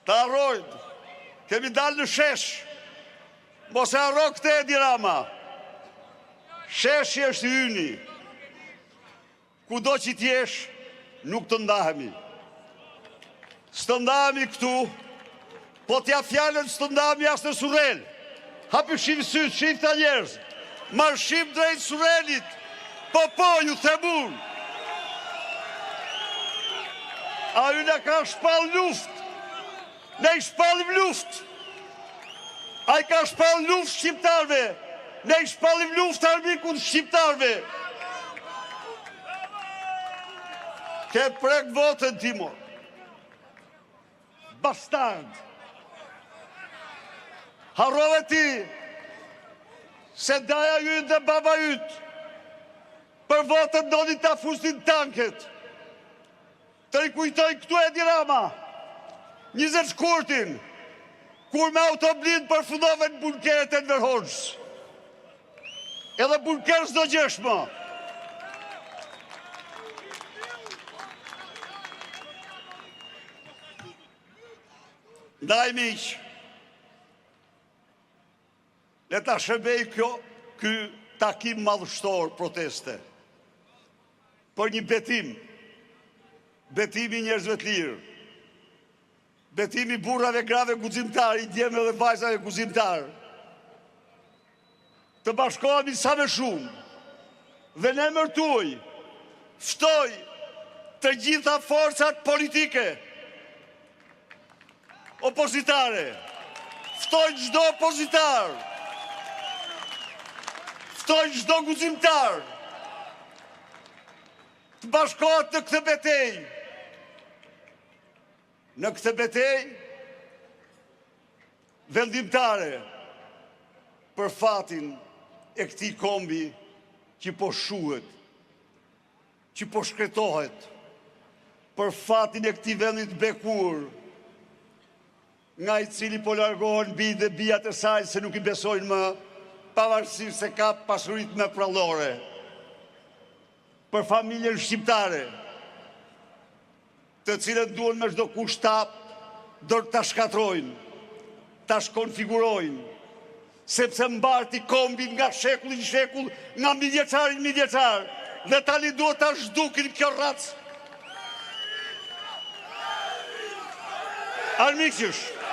të harrojnë, kemi dalë në shesh, mos e harro këtë Edi Rama, sheshi është yni, kudo që t'jesh, nuk të ndahemi, së ndahemi këtu, po t'ja fjallën së ndahemi asë në Surel, hapi shqivë sytë, shqivë të njerëz, marshim drejtë Surelit, po, ju themun, a ju në ka shpal luft, ne i shpalim luft, a i ka shpal luft shqiptarve, ne i shpalim luft armikun shqiptarve. Ke prek votën, Timor. Bastard. Harrove ti, se daja jytë dhe baba jytë, për votën doni ta fustin tanket. Të rikujtoj këtu Edi Rama, 20 shkurtin, kur me autoblin përfundove në bunkeret e Enver Hoxhës. Edhe bunker s'do gjesh më. Ndaj miq, le ta shërbej ky takim madhështor proteste për një betimi njerëzve të lirë, betimi burrave grave guximtar, i djemve dhe vajzave guximtar, të bashkohemi sa më shumë dhe në emër tuaj ftoj të gjitha forcat politike opozitare, ftoj çdo opozitar, ftoj çdo guximtar të bashkohet në këtë betejë. Në këtë betejë vendimtare për fatin e këtij kombi që po shuhet, që po shkretohet, për fatin e këtij vendi të bekur, nga i cili po largohen bijtë dhe bijat e saj se nuk i besojnë më, pavarësisht se ka pasuritë më prallore, për familjen shqiptare, të cilët duhen me çdo kusht do ta shkatrojnë, ta shkonfigurojnë, sepse mbarti kombin nga shekulli në shekull, nga midhjeçari në midhjeçar, dhe tani duhet ta zhdukin kjo racë. Armiqësh,